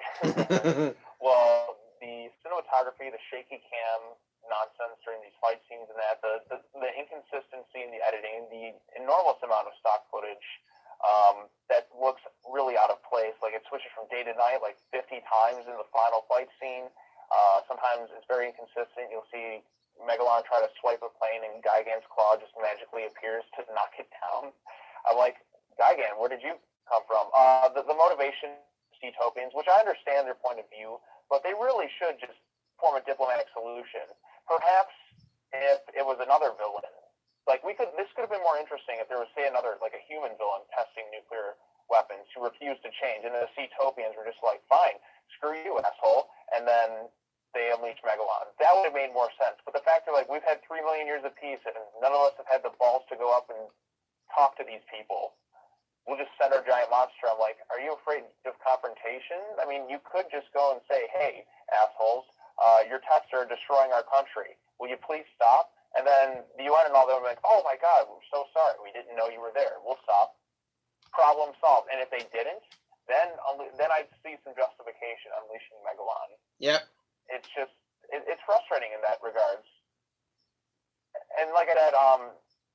Well, the cinematography, the shaky cam nonsense during these fight scenes, and that the inconsistency in the editing, the enormous amount of stock footage that looks really out of place. Like it switches from day to night like 50 times in the final fight scene. Sometimes it's very inconsistent. You'll see Megalon try to swipe a plane and Gigan's claw just magically appears to knock it down. I'm like, Gigan, where did you come from? The motivation of Seatopians, which I understand their point of view, but they really should just form a diplomatic solution. Perhaps if it was another villain, like this could have been more interesting if there was, say, another, like a human villain testing nuclear weapons who refused to change, and the Seatopians were just like, fine, screw you, asshole, and then they unleash Megalon. That would have made more sense. But the fact that, like, we've had 3 million years of peace and none of us have had the balls to go up and talk to these people. We'll just send our giant monster. I'm like, are you afraid of confrontation? I mean, you could just go and say, hey, assholes, your tests are destroying our country. Will you please stop? And then the UN and all them are like, oh my God, we're so sorry. We didn't know you were there. We'll stop. Problem solved. And if they didn't, then I'd see some justification unleashing Megalon. Yep. It's just, it's frustrating in that regards. And like I said,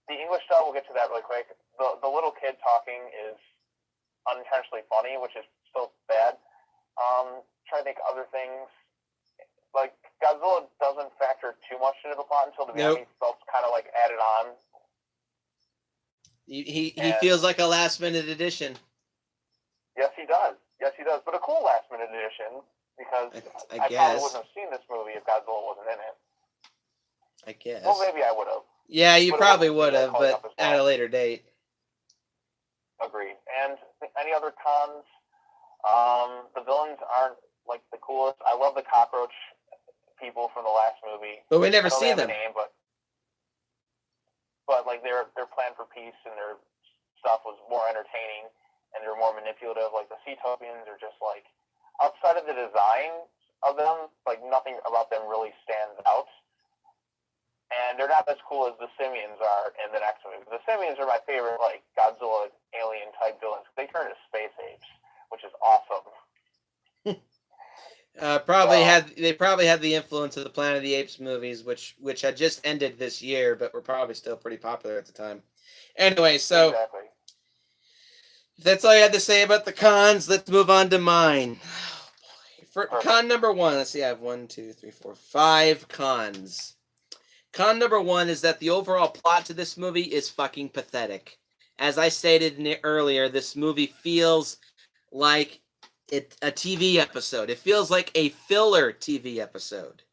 the English stuff, we'll get to that really quick. The little kid talking is unintentionally funny, which is still bad. Trying to think other things. Like, Godzilla doesn't factor too much into the plot until the beginning. He felt kind of like added on. He feels like a last-minute addition. Yes, he does. Yes, he does. But a cool last-minute addition. Because I probably wouldn't have seen this movie if Godzilla wasn't in it. I guess. Well, maybe I would have. Yeah, you probably would have, but at a later date. Agreed. And any other cons? The villains aren't, like, the coolest. I love the cockroach people from the last movie. But we never see them. Name, but like, their plan for peace and their stuff was more entertaining, and they were more manipulative. Like, the Seatopians are just, like, outside of the design of them, like, nothing about them really stands out. And they're not as cool as the Simians are in the next movie. The Simians are my favorite, like, Godzilla alien-type villains. They turn into space apes, which is awesome. They probably had the influence of the Planet of the Apes movies, which had just ended this year, but were probably still pretty popular at the time. Anyway, so... Exactly. If that's all you had to say about the cons, let's move on to mine. Oh, boy. For con number 1, let's see, I have 1, 2, 3, 4, 5 cons. Con number 1 is that the overall plot to this movie is fucking pathetic. As I stated earlier, this movie feels like a TV episode. It feels like a filler TV episode.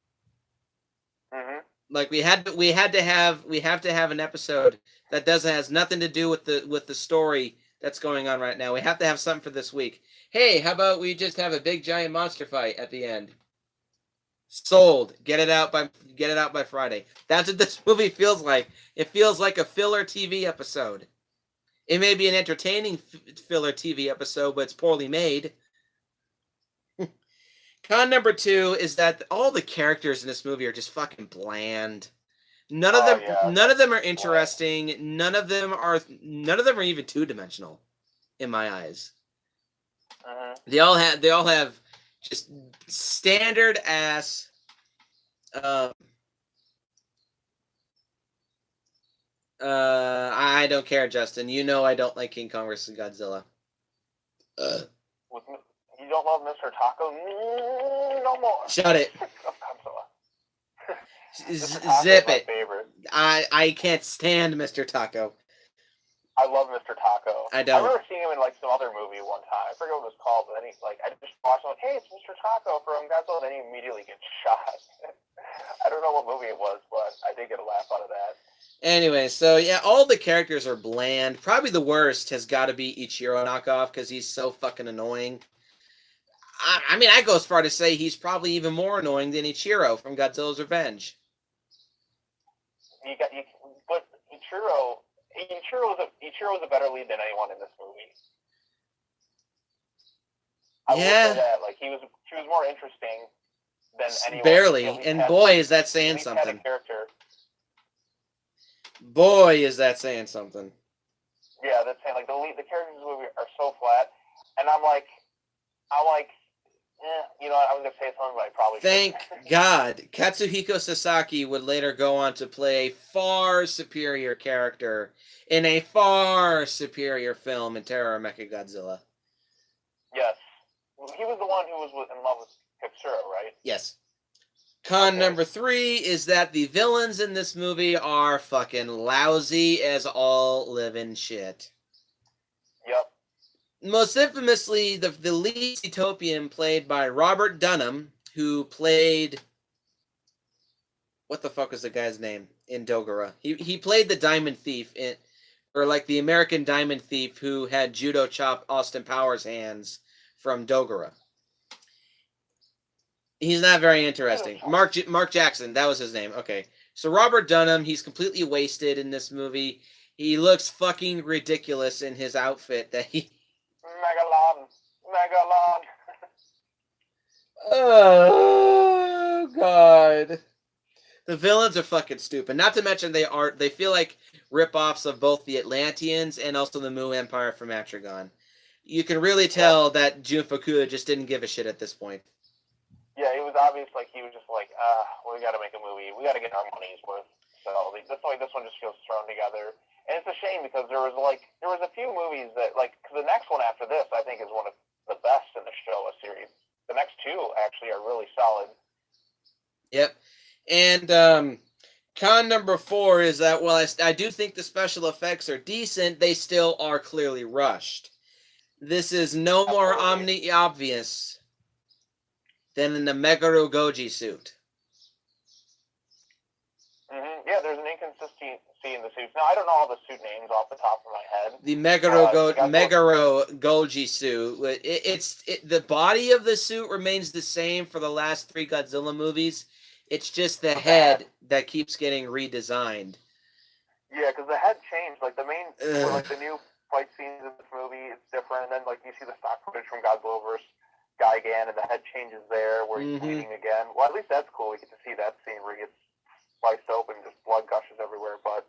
Mm-hmm. Like we have to have an episode that has nothing to do with the story that's going on right now. We have to have something for this week. Hey, how about we just have a big giant monster fight at the end? Sold. Get it out by Friday. That's what this movie feels like. It feels like a filler TV episode. It may be an entertaining filler TV episode, but it's poorly made. Con number 2 is that all the characters in this movie are just fucking bland. None of Oh them yeah, none of them are bland. interesting. None of them are even two-dimensional in my eyes. They all have just standard ass I don't care, Justin. You know I don't like King Kong vs. Godzilla. You don't love Mr. Taco? No more. Shut it. Godzilla. Zip it. Favorite. I can't stand Mr. Taco. I love Mr. Taco. I don't. I remember seeing him in like some other movie one time. I forget what it was called, but then I just watched him like, hey, it's Mr. Taco from Godzilla, and then he immediately gets shot. I don't know what movie it was, but I did get a laugh out of that. Anyway, so yeah, all the characters are bland. Probably the worst has got to be Ichiro knockoff because he's so fucking annoying. I mean, I go as far to say he's probably even more annoying than Ichiro from Godzilla's Revenge. But Ichiro's a better lead than anyone in this movie. I will say that, like, she was more interesting than anyone. Barely, and boy, is that saying something. Character. Boy, is that saying something. Yeah, that's saying, like, the characters in this movie are so flat, and I'm like, you know, I was gonna say something, but I probably Thank God, Katsuhiko Sasaki would later go on to play a far superior character in a far superior film in Terror of Mechagodzilla. Yes, he was the one who was in love with Katsura, right? Yes. Con number 3 is that the villains in this movie are fucking lousy as all living shit. Yep. Most infamously, the lead Utopian played by Robert Dunham, who played... What the fuck was the guy's name in Dogora? He played the Diamond Thief, or like the American Diamond Thief who had judo chop Austin Powers' hands from Dogora. He's not very interesting. Mark Jackson, that was his name. Okay. So Robert Dunham, he's completely wasted in this movie. He looks fucking ridiculous in his outfit that he... Megalon. Oh, God. The villains are fucking stupid. Not to mention they feel like rip-offs of both the Atlanteans and also the Mu Empire from Atragon. You can really tell that Jun Fukuda just didn't give a shit at this point. Yeah, it was obvious, like, he was just like, we gotta make a movie. We gotta get our money's worth. So, that's why this one just feels thrown together. And it's a shame because there was a few movies that, like, cause the next one after this, I think, is one of the best in the Showa series. The next two, actually, are really solid. Yep. And, con number 4 is that, while I do think the special effects are decent, they still are clearly rushed. This is no more obvious than in the Meguro Goji suit. Mm-hmm. Yeah, there's an inconsistency in the suits. Now, I don't know all the suit names off the top of my head. The Meguro Goji suit. The body of the suit remains the same for the last 3 Godzilla movies. It's just the head that keeps getting redesigned. Yeah, because the head changed. Like, the new fight scenes in this movie, it's different. And then, like, you see the stock footage from Godzilla vs. Gigan, and the head changes there where he's bleeding again. Well, at least that's cool. We get to see that scene where he gets sliced open, just blood gushes everywhere. But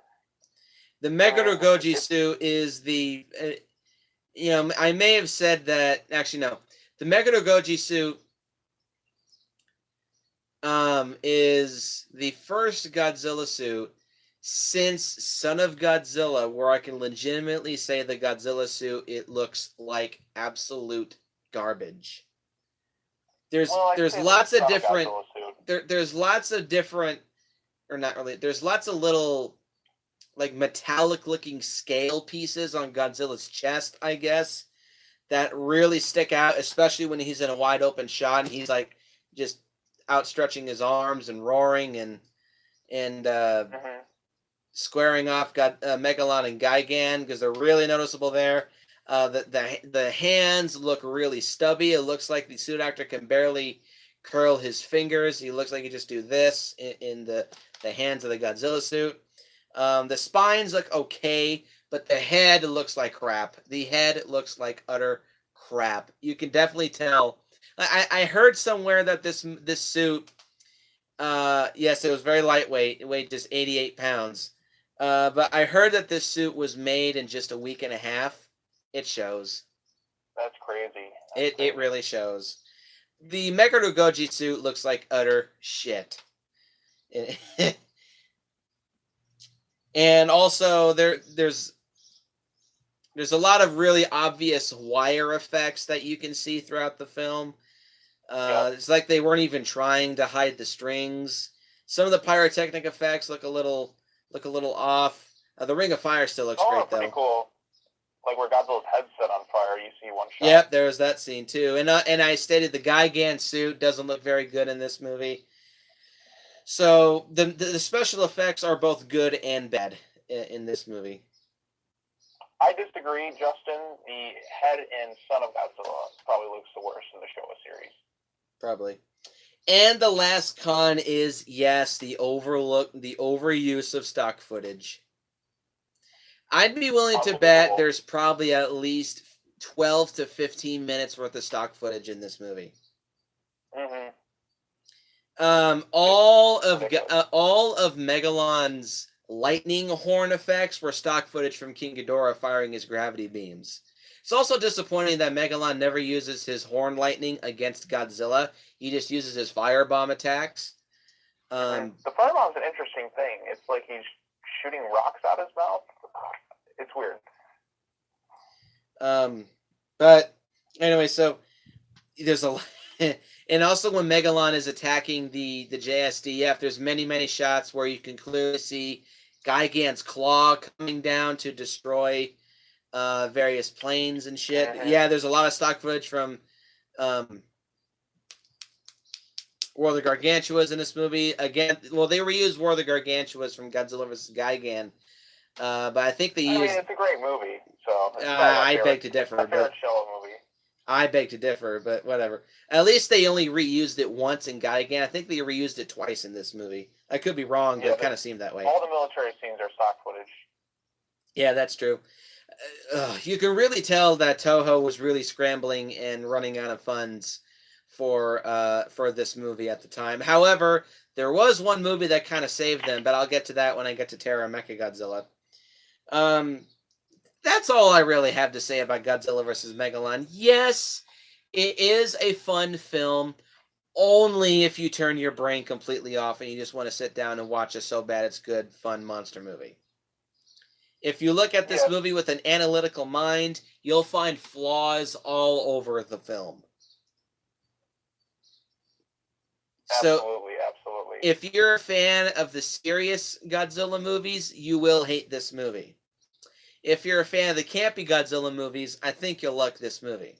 the Meguro Goji suit is the, I may have said that. Actually, no. The Meguro Goji suit is the first Godzilla suit since Son of Godzilla, where I can legitimately say the Godzilla suit, it looks like absolute garbage. There's lots of different there's lots of different, or not really, there's lots of little like metallic looking scale pieces on Godzilla's chest, I guess, that really stick out, especially when he's in a wide open shot and he's like just outstretching his arms and roaring and squaring off Megalon and Gigan, because they're really noticeable there. The hands look really stubby. It looks like the suit actor can barely curl his fingers. He looks like he just do this in the hands of the Godzilla suit. The spines look okay, but the head looks like crap. The head looks like utter crap. You can definitely tell I heard somewhere that this suit, yes, it was very lightweight. It weighed just 88 pounds. But I heard that this suit was made in just a week and a half. It shows. That's crazy. It really shows. The Megarugoji suit looks like utter shit. And also there's a lot of really obvious wire effects that you can see throughout the film. It's like they weren't even trying to hide the strings. Some of the pyrotechnic effects look a little off. The Ring of Fire still looks great pretty though. Cool. Like where Godzilla's head's set on fire, you see one shot. Yep, there was that scene too. And I stated the Gigan suit doesn't look very good in this movie. So the special effects are both good and bad in this movie. I disagree, Justin. The head and Son of Godzilla probably looks the worst in the Showa series. Probably. And the last con is, yes, the overuse of stock footage. I'd be willing to bet there's probably at least 12 to 15 minutes worth of stock footage in this movie. Mm-hmm. All of Megalon's lightning horn effects were stock footage from King Ghidorah firing his gravity beams. It's also disappointing that Megalon never uses his horn lightning against Godzilla. He just uses his firebomb attacks. The firebomb's an interesting thing. It's like he's shooting rocks out his mouth. It's weird. But anyway, so there's a and also when Megalon is attacking the JSDF, there's many shots where you can clearly see Gigan's claw coming down to destroy various planes and shit. Mm-hmm. Yeah, there's a lot of stock footage from War of the Gargantuas in this movie. Again, well, they reused War of the Gargantuas from Godzilla vs. Gigan. But I think they used... I mean, it's a great movie, so... I beg to differ. It's my favorite Showa movie. I beg to differ, but whatever. At least they only reused it once in Gigan. I think they reused it twice in this movie. I could be wrong, but it kind of seemed that way. All the military scenes are stock footage. Yeah, that's true. You can really tell that Toho was really scrambling and running out of funds for this movie at the time. However, there was one movie that kind of saved them, but I'll get to that when I get to Terra Mechagodzilla. That's all I really have to say about Godzilla vs. Megalon. Yes, it is a fun film, only if you turn your brain completely off and you just want to sit down and watch a so bad it's good, fun monster movie. If you look at this movie with an analytical mind, you'll find flaws all over the film. Absolutely. If you're a fan of the serious Godzilla movies, you will hate this movie. If you're a fan of the campy Godzilla movies, I think you'll like this movie.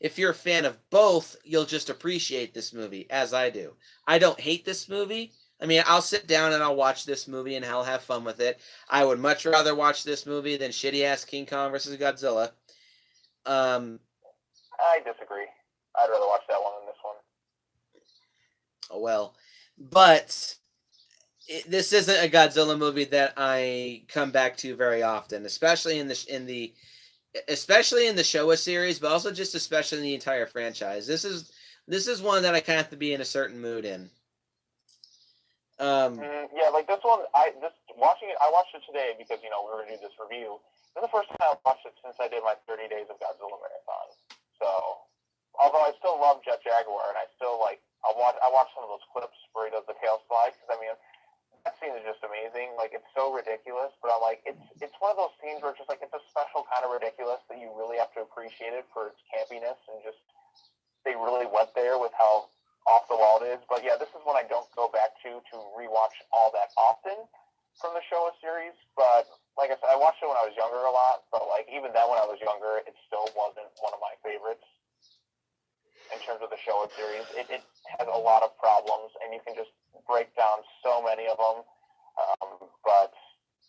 If you're a fan of both, you'll just appreciate this movie, as I do. I don't hate this movie. I mean, I'll sit down and I'll watch this movie and I'll have fun with it. I would much rather watch this movie than shitty-ass King Kong vs. Godzilla. I disagree. I'd rather watch that one than this one. Oh, well. But this isn't a Godzilla movie that I come back to very often, especially in the Showa series, but also just especially in the entire franchise. This is one that I kind of have to be in a certain mood in. Yeah, like this one, I watched it today because we were gonna do this review. This is the first time I've watched it since I did my 30 Days of Godzilla marathon. So, although I still love Jet Jaguar, and I still I watch some of those clips where he does the tail slide, because I mean, that scene is just amazing. Like, it's so ridiculous, but I'm like, it's one of those scenes where it's just like, it's a special kind of ridiculous that you really have to appreciate it for its campiness, and just they really went there with how off the wall it is. But yeah, this is one I don't go back to rewatch all that often from the Showa series. But like I said, I watched it when I was younger a lot, but like even then when I was younger, it still wasn't one of my favorites in terms of the Showa series. It has a lot of problems, and you can just break down so many of them. But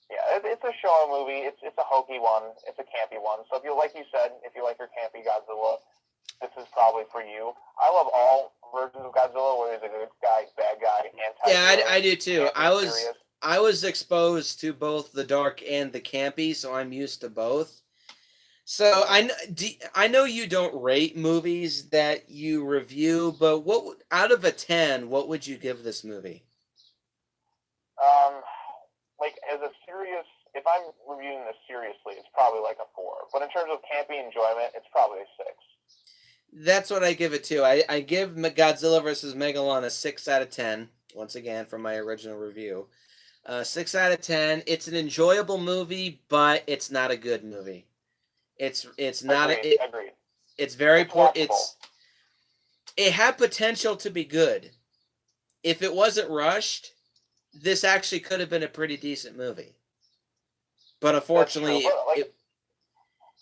yeah, it's a Showa movie. It's a hokey one. It's a campy one. So if you, like you said, if you like your campy Godzilla, this is probably for you. I love all versions of Godzilla, where there's a good guy, bad guy, anti-hero. Yeah, I do too. I was exposed to both the dark and the campy, so I'm used to both. So I know you don't rate movies that you review, but out of a 10, what would you give this movie? Um, like as a serious, if I'm reviewing this seriously, it's probably like a 4. But in terms of campy enjoyment, it's probably a 6. That's what I give it to. I give Godzilla versus Megalon a 6 out of 10. Once again, from my original review, 6 out of 10. It's an enjoyable movie, but it's not a good movie. It's not Agreed. it. Agreed. It's very It's poor. watchable. It had potential to be good. If it wasn't rushed, this actually could have been a pretty decent movie. But That's true. unfortunately, But like,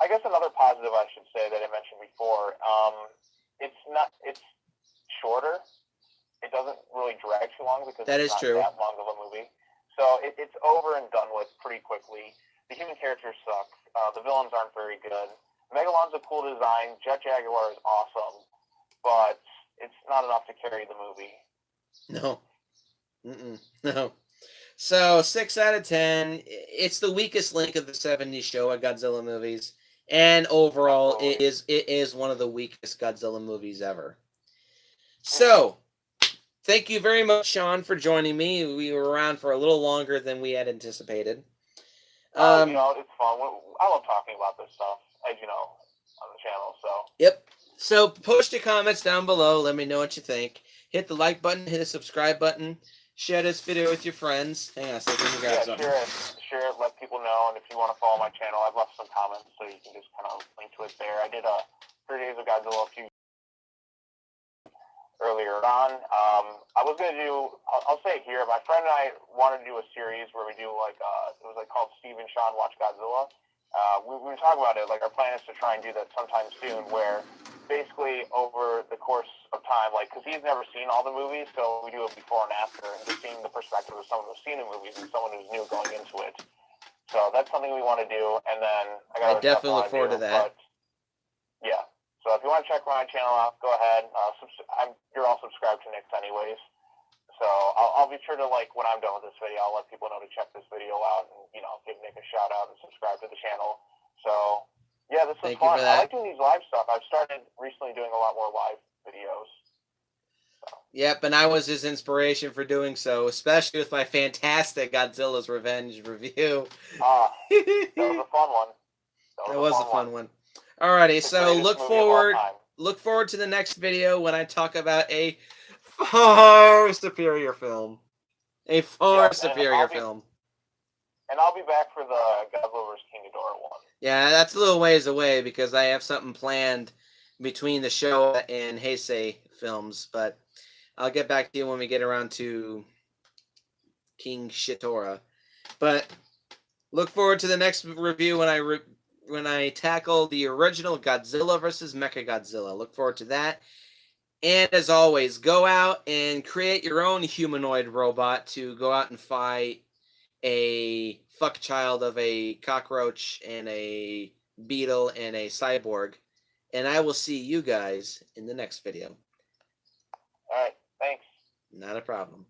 I guess another positive I should say that I mentioned before, it's shorter. It doesn't really drag too long because that it's is not true. that long of a movie. So it's over and done with pretty quickly. The human characters suck. The villains aren't very good. Megalon's a cool design. Jet Jaguar is awesome, but it's not enough to carry the movie. No. No. So 6 out of 10. It's the weakest link of the 70s Showa Godzilla movies, and overall, Absolutely. it is one of the weakest Godzilla movies ever. So, thank you very much, Sean, for joining me. We were around for a little longer than we had anticipated. You know, it's fun. I love talking about this stuff, as you know, on the channel. So. Yep. So post your comments down below. Let me know what you think. Hit the like button. Hit the subscribe button. Share this video with your friends. Hang on a second. Let me grab something. Share it. Let people know. And if you want to follow my channel, I've left some comments, so you can just kind of link to it there. I did a 3 Days of Godzilla a few earlier on. I was gonna do. I'll say it here. My friend and I wanted to do a series where we do like it was like called Steve and Sean Watch Godzilla. We were talking about it. Like our plan is to try and do that sometime soon, where basically over the course of time, like because he's never seen all the movies, so we do a before and after, and just seeing the perspective of someone who's seen the movies and someone who's new going into it. So that's something we want to do. And then I definitely look forward to that. But yeah. So if you want to check my channel out, go ahead. You're all subscribed to Nick's anyways. So I'll be sure to, like, when I'm done with this video, I'll let people know to check this video out and, you know, give Nick a shout out and subscribe to the channel. So, yeah, this was fun. I like doing these live stuff. I've started recently doing a lot more live videos. So. Yep, and I was his inspiration for doing so, especially with my fantastic Godzilla's Revenge review. That was a fun one. That was a fun one. Alrighty, so look forward to the next video when I talk about a far superior film. A far superior film. And I'll be back for the Godzilla vs. King Ghidorah one. Yeah, that's a little ways away because I have something planned between the Showa and Heisei films, but I'll get back to you when we get around to King Shitora. But look forward to the next review when I tackle the original Godzilla versus Mechagodzilla. Look forward to that. And as always, go out and create your own humanoid robot to go out and fight a fuck child of a cockroach and a beetle and a cyborg. And I will see you guys in the next video. All right, thanks. Not a problem.